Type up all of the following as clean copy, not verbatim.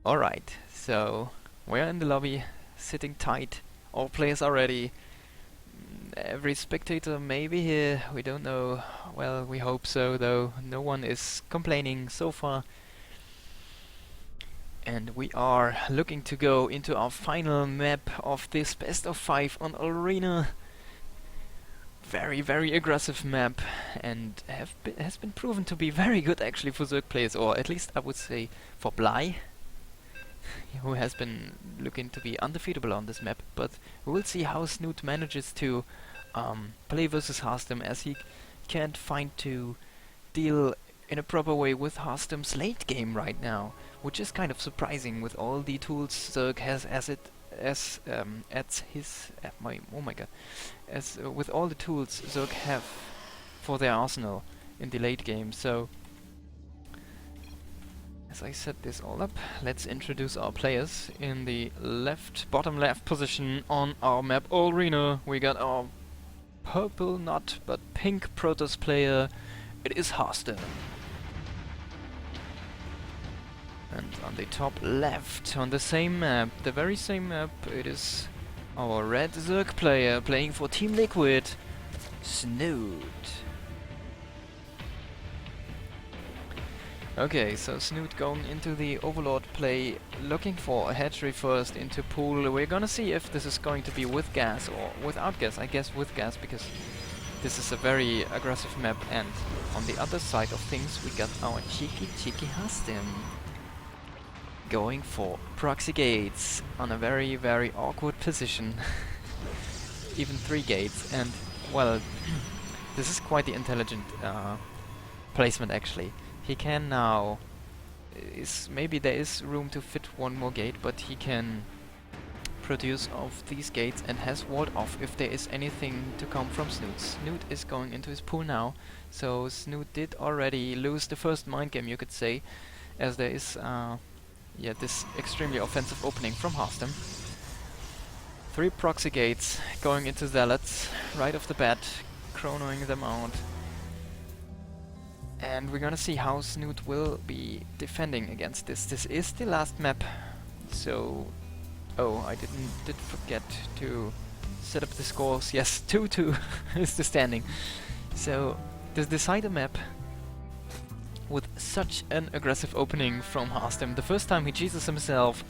Alright, so we're in the lobby, sitting tight. All players are ready. Every spectator may be here, we don't know. Well, we hope so, though. No one is complaining so far. And we are looking to go into our final map of this best of 5 on Ulrena. Very aggressive map, and has been proven to be very good actually for Zerg players, or at least I would say for Bly, who has been looking to be undefeatable on this map. But we will see how Snute manages to play versus Harstem, as he can't find to deal in a proper way with Harstem's late game right now, which is kind of surprising with all the tools Zerg has at his oh my god, as with all the tools Zerg have for their arsenal in the late game. So as I set this all up, let's introduce our players. In the bottom left position on our map Ulrena, we got our purple, not but pink Protoss player. It is Harstem. And on the top left, on the same map, the very same map, it is our red Zerg player playing for Team Liquid, Snute. Okay, so Snute going into the Overlord play, looking for a hatchery first into pool. We're gonna see if this is going to be with gas or without gas. I guess with gas, because this is a very aggressive map. And on the other side of things, we got our cheeky Harstem going for proxy gates on a very awkward position. Even 3 gates, and well, this is quite the intelligent placement actually. He can now, maybe there is room to fit 1 more gate, but he can produce of these gates and has walled off if there is anything to come from Snute. Snute is going into his pool now, so Snute did already lose the first mind game, you could say, as there is this extremely offensive opening from Harstem. 3 proxy gates going into Zealots right off the bat, chronoing them out. And we're gonna see how Snute will be defending against this. This is the last map, so... Oh, I did forget to set up the scores. Yes, 2-2 is the standing. So, this decider map with such an aggressive opening from Harstem. The first time he cheeses himself.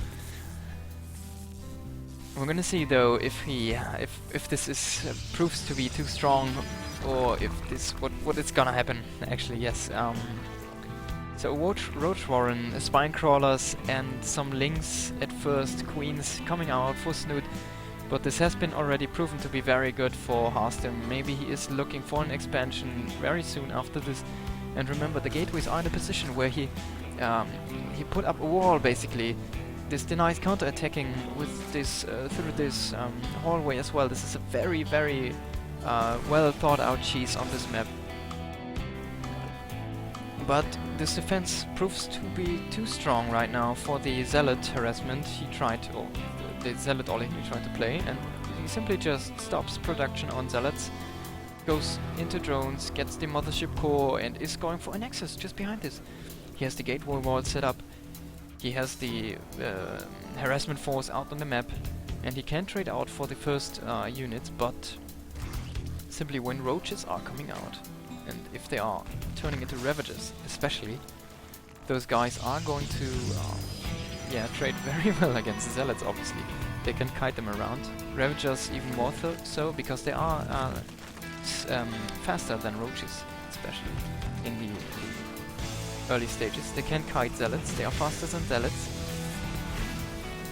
We're gonna see though if he if this is proves to be too strong, or if this what is gonna happen actually. Yes. So Roach Warren, Spine Crawlers and some Lynx at first, Queens coming out for Snute, but this has been already proven to be very good for Harstem. Maybe he is looking for an expansion very soon after this. And remember, the gateways are in a position where he put up a wall basically. This denies counter-attacking with this through this hallway as well. This is a very well thought out cheese on this map. But this defense proves to be too strong right now for the Zealot harassment he tried to, or the Zealot Ollie he tried to play, and he simply just stops production on Zealots, goes into drones, gets the mothership core, and is going for a nexus just behind this. He has the gateway wall set up, he has the harassment force out on the map, and he can trade out for the first units, but simply when roaches are coming out, and if they are turning into Ravagers especially, those guys are going to trade very well against the Zealots obviously. They can kite them around. Ravagers even more so, because they are faster than roaches, especially in the early stages. They can kite Zealots, they are faster than Zealots.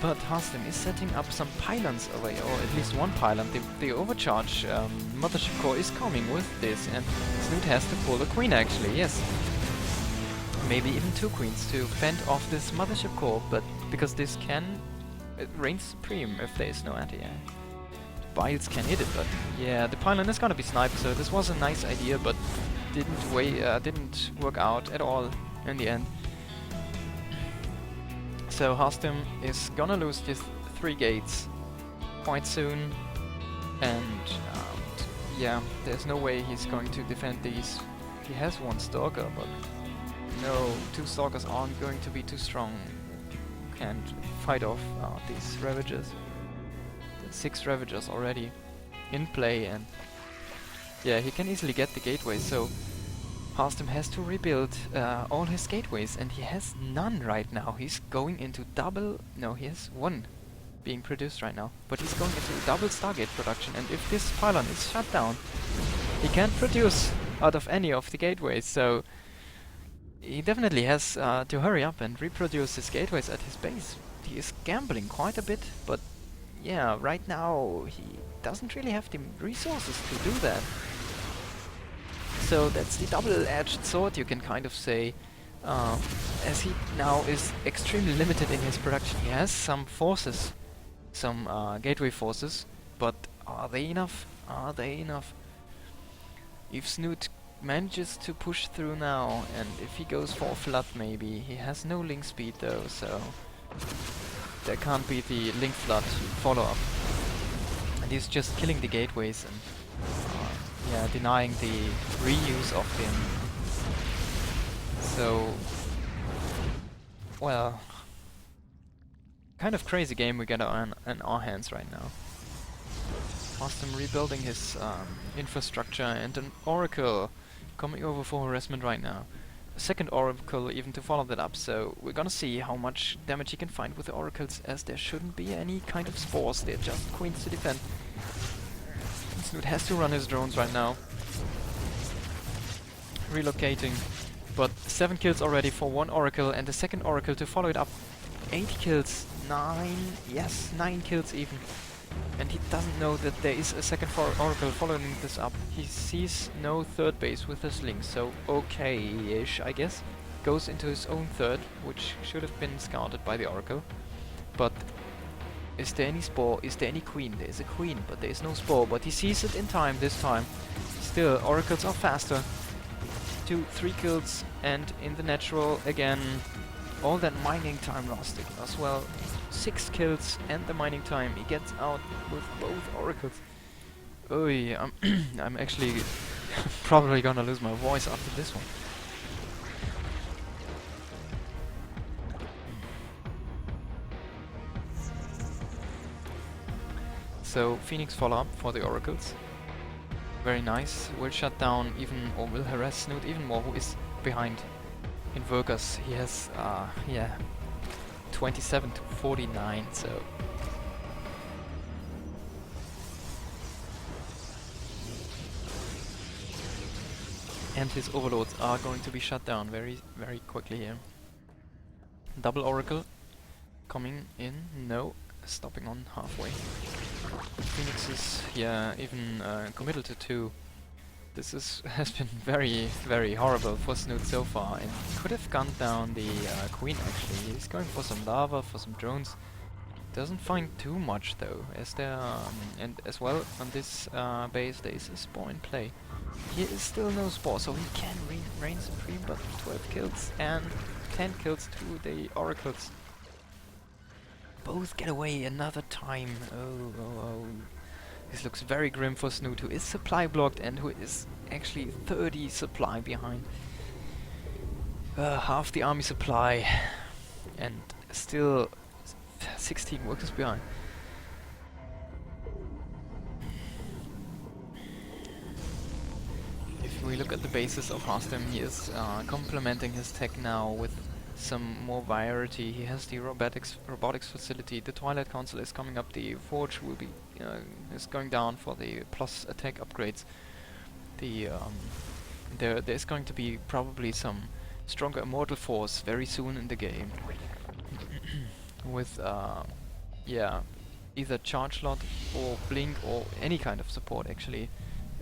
But Harstem is setting up some pylons away, or at least 1 pylon. The overcharge mothership core is coming with this, and Snute has to pull a queen actually, yes. Maybe even 2 queens to fend off this mothership core, but because this reigns supreme if there is no anti-air. Biles can hit it, but yeah, the pylon is gonna be sniped, so this was a nice idea, but didn't work out at all in the end. So Harstem is gonna lose these 3 gates quite soon, and yeah, there's no way he's going to defend these. He has 1 stalker, but no, 2 stalkers aren't going to be too strong. and fight off these Ravagers. 6 Ravagers already in play, and yeah, he can easily get the gateways, so Harstem has to rebuild all his gateways, and he has none right now. He's going into double... no, he has 1 being produced right now, but he's going into double Stargate production, and if this pylon is shut down, he can't produce out of any of the gateways, so he definitely has to hurry up and reproduce his gateways at his base. He is gambling quite a bit, but yeah, right now he doesn't really have the resources to do that. So that's the double-edged sword, you can kind of say, as he now is extremely limited in his production. He has some forces, some gateway forces, but are they enough? Are they enough? If Snute manages to push through now, and if he goes for a flood maybe, he has no link speed though, so there can't be the link flood follow-up. And he's just killing the gateways and yeah, denying the reuse of them. So, well, kind of crazy game we got on our hands right now. Harstem rebuilding his infrastructure, and an Oracle coming over for harassment right now. A second Oracle even to follow that up, so we're gonna see how much damage he can find with the Oracles, as there shouldn't be any kind of spores, they're just queens to defend. Snute has to run his drones right now. Relocating, but 7 kills already for 1 Oracle, and the second Oracle to follow it up. 8 kills, 9, yes, 9 kills even. And he doesn't know that there is a second Oracle following this up. He sees no third base with his link, so okay-ish, I guess. Goes into his own third, which should have been scouted by the Oracle. But is there any spore? Is there any queen? There is a queen, but there is no spore. But he sees it in time this time. Still, Oracles are faster. 2, 3 kills, and in the natural again. All that mining time lasting as well. 6 kills and the mining time. He gets out with both Oracles. Oh yeah, I'm actually probably gonna lose my voice after this one. So Phoenix follow-up for the Oracles. Very nice. Will shut down even, or will harass Snute even more, who is behind in workers. He has, yeah, 27 to 49, so... And his overlords are going to be shut down very, very quickly here. Double Oracle coming in, no, stopping on halfway. Phoenix is, yeah, even committed to 2. This is has been very, very horrible for Snute so far, and could have gunned down the queen actually. He's going for some lava, for some drones. Doesn't find too much though, as there and as well on this base there is a spore in play. Here is still no spore, so he can reign supreme, but 12 kills and 10 kills to the Oracles. Both get away another time. Oh. This looks very grim for Snute, who is supply blocked and who is actually 30 supply behind. Half the army supply, and still 16 workers behind. If we look at the basis of Harstem, he is complementing his tech now with some more variety. He has the robotics facility. The Twilight Council is coming up. The Forge will be is going down for the plus attack upgrades. The there's going to be probably some stronger Immortal Force very soon in the game. With yeah, either Charge Lot or Blink or any kind of support actually.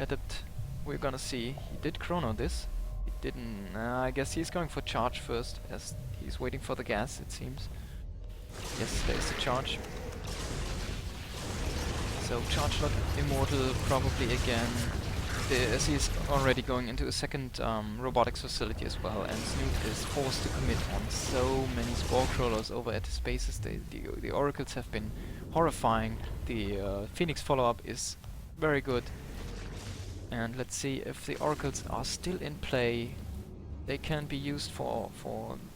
Adept, we're gonna see. He did chrono this. He didn't. I guess he's going for charge first, as he's waiting for the gas, it seems. Yes, there's the charge. So Charge Lot Immortal probably again. As he's already going into a second robotics facility as well, and Snute is forced to commit on so many spore crawlers over at his bases. The Oracles have been horrifying. The Phoenix follow-up is very good. And let's see if the Oracles are still in play. They can be used for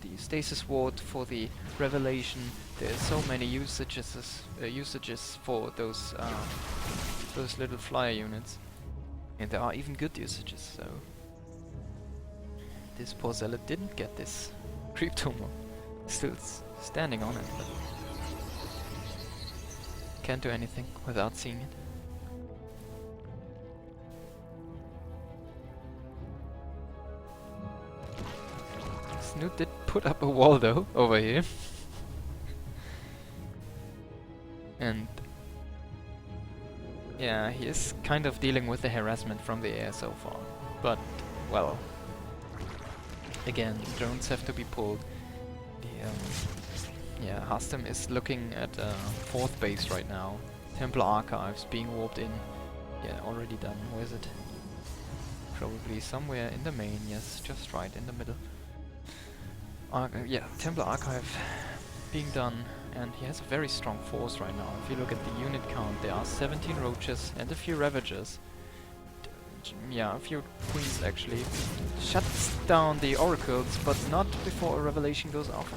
the stasis ward, for the revelation. There's so many usages for those little flyer units, and there are even good usages. So this poor zealot didn't get this creep tumor. Still standing on it, but can't do anything without seeing it. Snute did put up a wall though, over here. And yeah, he is kind of dealing with the harassment from the air so far. But, well, again, drones have to be pulled. Yeah, Harstem is looking at 4th base right now. Templar Archives being warped in. Yeah, already done. Where is it? Probably somewhere in the main, yes, just right in the middle. Yeah, Templar Archive being done, and he has a very strong force right now. If you look at the unit count, there are 17 roaches and a few ravagers. Yeah, a few queens actually. Shuts down the oracles, but not before a revelation goes off.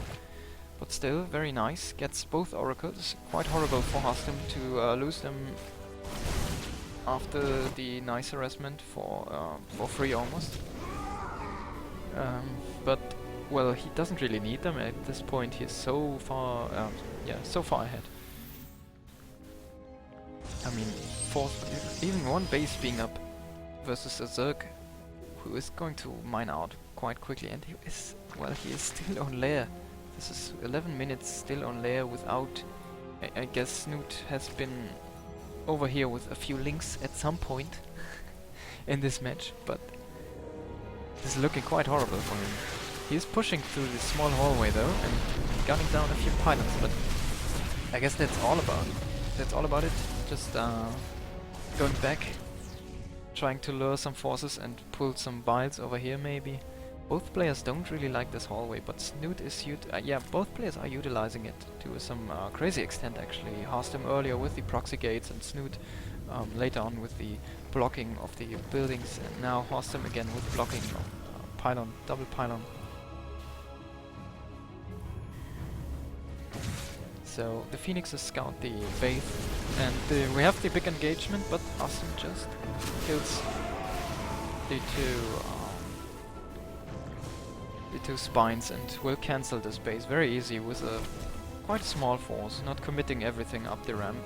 But still, very nice. Gets both oracles. Quite horrible for Harstem to lose them after the nice harassment for free almost. But well, he doesn't really need them at this point. He's so far, so far ahead. I mean, even one base being up versus a Zerg who is going to mine out quite quickly, and he is still on lair. This is 11 minutes still on lair without. I guess Snute has been over here with a few links at some point in this match, but this is looking quite horrible for him. He is pushing through this small hallway though and gunning down a few pylons, but I guess that's all about it. Just going back, trying to lure some forces and pull some biles over here maybe. Both players don't really like this hallway, but Snute is both players are utilizing it to some crazy extent actually. Harstem earlier with the proxy gates and Snute later on with the blocking of the buildings, and now Harstem again with blocking of pylon, double pylon. So the Phoenixes scout the base, and we have the big engagement, but Harstem just kills the two spines and will cancel this base very easy with a quite small force, not committing everything up the ramp.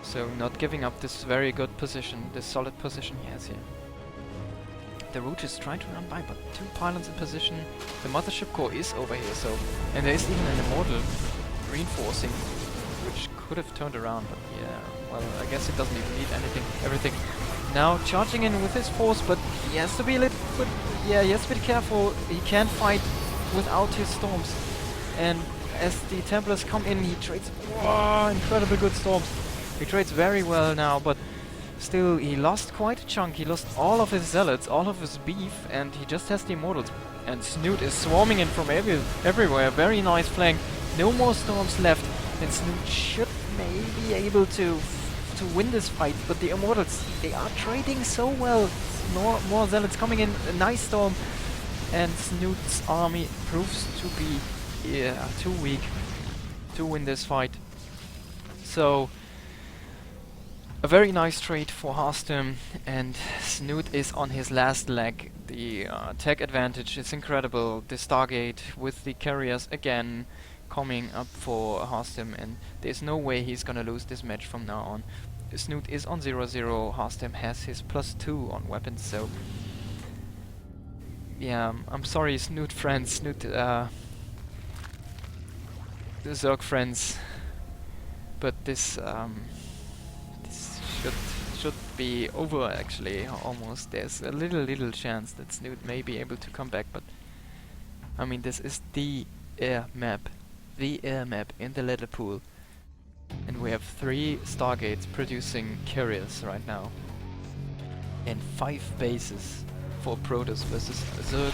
So not giving up this very good position, this solid position he has here. The root is trying to run by, but 2 pylons in position. The mothership core is over here, so, and there is even an immortal reinforcing, which could have turned around, but yeah, well, I guess it doesn't even need everything. Now charging in with his force, but he has to be a little bit, he has to be careful. He can't fight without his storms, and as the Templars come in, he trades incredible good storms. He trades very well now, but still he lost quite a chunk. He lost all of his zealots, all of his beef, and he just has the immortals. And Snute is swarming in from everywhere. Very nice flank. No more storms left, and Snute should maybe be able to win this fight. But the immortals, they are trading so well. More zealots coming in. A nice storm, and Snute's army proves to be too weak to win this fight. So a very nice trade for Harstem, and Snute is on his last leg. The tech advantage is incredible. The Stargate with the carriers again coming up for Harstem, and there's no way he's gonna lose this match from now on. Snute is on 0-0, Harstem has his +2 on weapons, so yeah, I'm sorry Snute friends, the Zerg friends, but this should be over actually, almost. There's a little chance that Snute may be able to come back, but I mean, this is the air map in the Little Pool, and we have 3 Stargates producing carriers right now, and 5 bases for Protoss versus a Zerg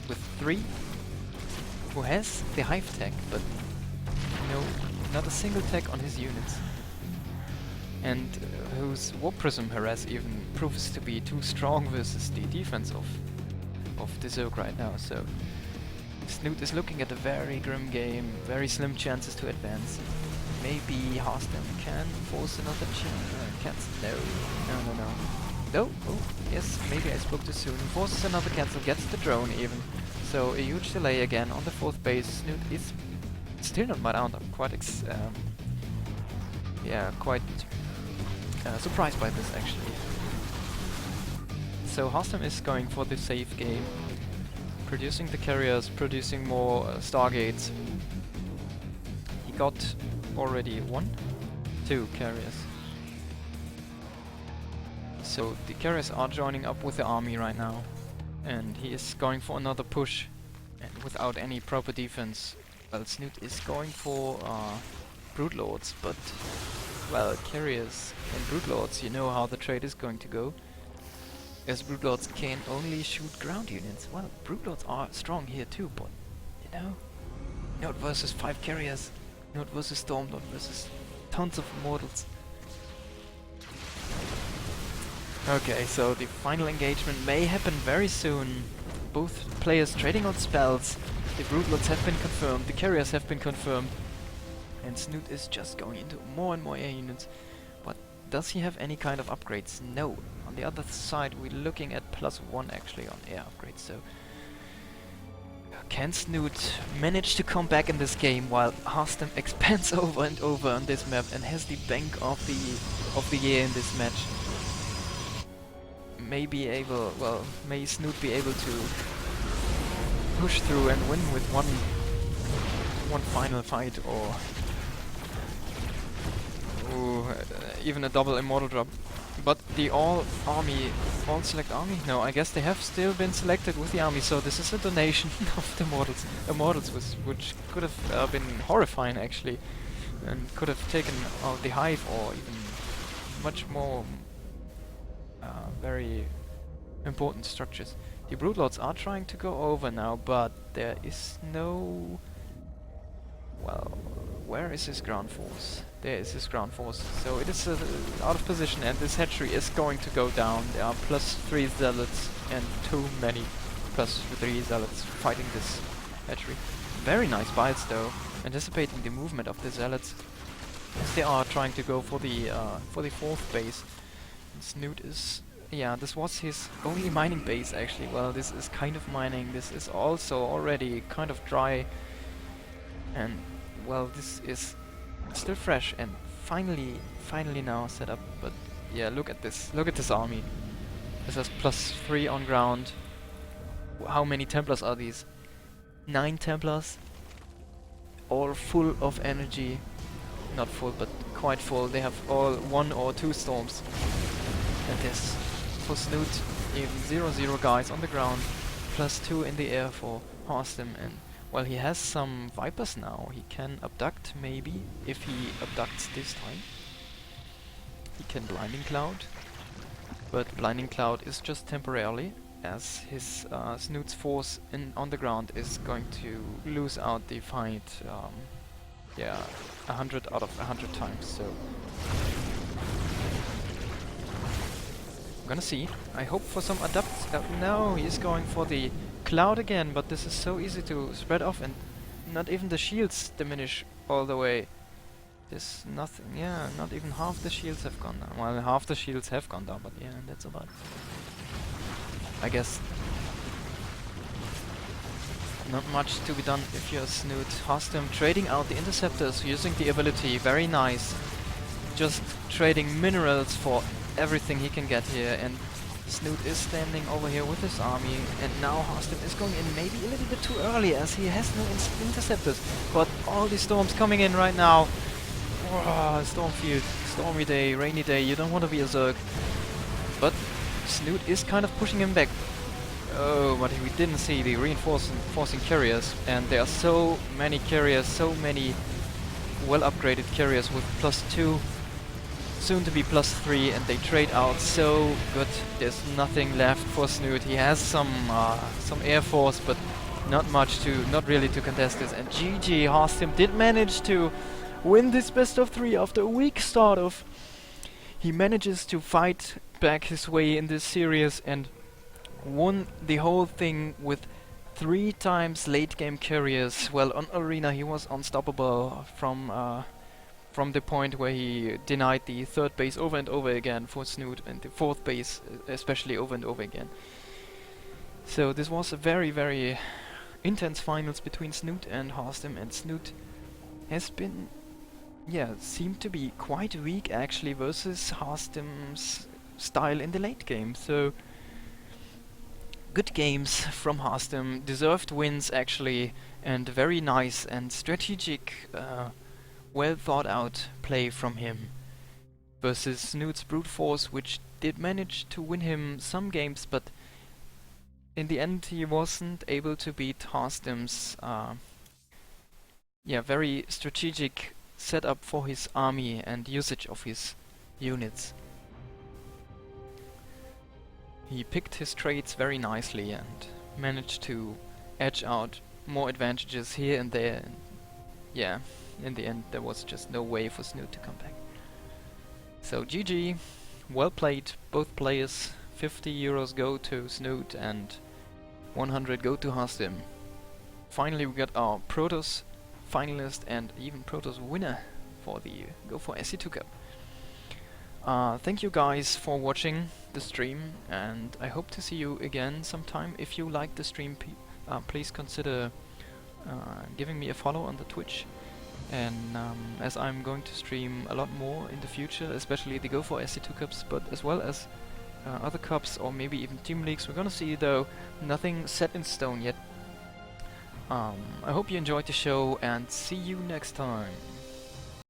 with 3, who has the Hive tech, but no, not a single tech on his units, and whose Warp Prism harass even proves to be too strong versus the defense of of the Zerg right now, so Snute is looking at a very grim game, very slim chances to advance. Maybe Harstem can force another cancel. No. No, oh, yes, maybe I spoke too soon. Forces another cancel, gets the drone even. So a huge delay again on the 4th base. Snute is still not around. I'm quite surprised by this actually. So Harstem is going for the safe game. Producing the carriers, producing more Stargates. He got already 2 carriers. So the carriers are joining up with the army right now. And he is going for another push. And without any proper defense. Well, Snute is going for Brood Lords, but well, carriers and Brood Lords, you know how the trade is going to go. As Brood Lords can only shoot ground units. Well, Brood Lords are strong here too, but you know, Note versus 5 carriers, Note versus Storm, Note versus tons of Immortals. Okay, so the final engagement may happen very soon. Both players trading on spells. The Brood Lords have been confirmed, the carriers have been confirmed. And Snute is just going into more and more air units. But does he have any kind of upgrades? No. On the other side, we're looking at +1 actually on air upgrades. So can Snute manage to come back in this game while Harstem expands over and over on this map and has the bank of the year in this match? May Snute be able to push through and win with one final fight, or even a double immortal drop. But the all select army? No, I guess they have still been selected with the army, so this is a donation of the immortals, which could have been horrifying actually, and could have taken out the hive or even much more very important structures. The Broodlords are trying to go over now, but there is no... Well, where is his ground force? There is his ground force. So it is out of position, and this hatchery is going to go down. There are +3 zealots and too many +3 zealots fighting this hatchery. Very nice bites though, anticipating the movement of the zealots as they are trying to go for the 4th base. And Snute is... Yeah, this was his only mining base actually. Well, this is kind of mining. This is also already kind of dry. And well, this is still fresh and finally now set up. But yeah, look at this army. This has +3 on ground. How many Templars are these? 9 Templars, all full of energy. Not full, but quite full. They have all 1 or 2 storms. And this for Snute, even 0-0 guys on the ground, +2 in the air for Harstem. And well, he has some Vipers now. He can abduct maybe, if he abducts this time. He can Blinding Cloud, but Blinding Cloud is just temporarily, as his Snute's force on the ground is going to lose out the fight. Yeah, 100 out of 100 times. So I'm gonna see. I hope for some adapt. No, he's going for the cloud again, but this is so easy to spread off, and not even the shields diminish all the way. There's nothing. Yeah, not even half the shields have gone down. Well, half the shields have gone down, but yeah, that's about it. I guess not much to be done if you're Snute. Harstem trading out the interceptors, using the ability, very nice. Just trading minerals for everything he can get here, and Snute is standing over here with his army, and now Harstem is going in maybe a little bit too early as he has no interceptors. But all the storms coming in right now. Oh, Stormfield, stormy day, rainy day, you don't want to be a Zerg. But Snute is kind of pushing him back. Oh, but we didn't see the reinforcing carriers, and there are so many carriers, so many well upgraded carriers with +2, soon to be +3, and they trade out so good. There's nothing left for Snute. He has some air force, but not much not really to contest this. And GG, Harstem did manage to win this best of 3 after a weak start off. He manages to fight back his way in this series, and won the whole thing with 3 times late game carriers. Well, on Ulrena he was unstoppable from the point where he denied the 3rd base over and over again for Snute, and the 4th base especially over and over again. So this was a very, very intense finals between Snute and Harstem, and Snute has been, yeah, seemed to be quite weak actually versus Harstem's style in the late game. So good games from Harstem, deserved wins actually, and very nice and strategic, well thought out play from him versus Snute's brute force, which did manage to win him some games, but in the end he wasn't able to beat Harstem's very strategic setup for his army and usage of his units. He picked his traits very nicely and managed to edge out more advantages here and there, and yeah, in the end there was just no way for Snute to come back. So GG, well played both players. 50 euros go to Snute and 100 go to Harstem. Finally we got our Protoss finalist and even Protoss winner for the Go4SC2 Cup. Thank you guys for watching the stream, and I hope to see you again sometime. If you like the stream, please consider giving me a follow on the Twitch, and as I'm going to stream a lot more in the future, especially the Go4SC2 Cups, but as well as other cups or maybe even team leagues. We're gonna see, though, nothing set in stone yet. I hope you enjoyed the show, and see you next time.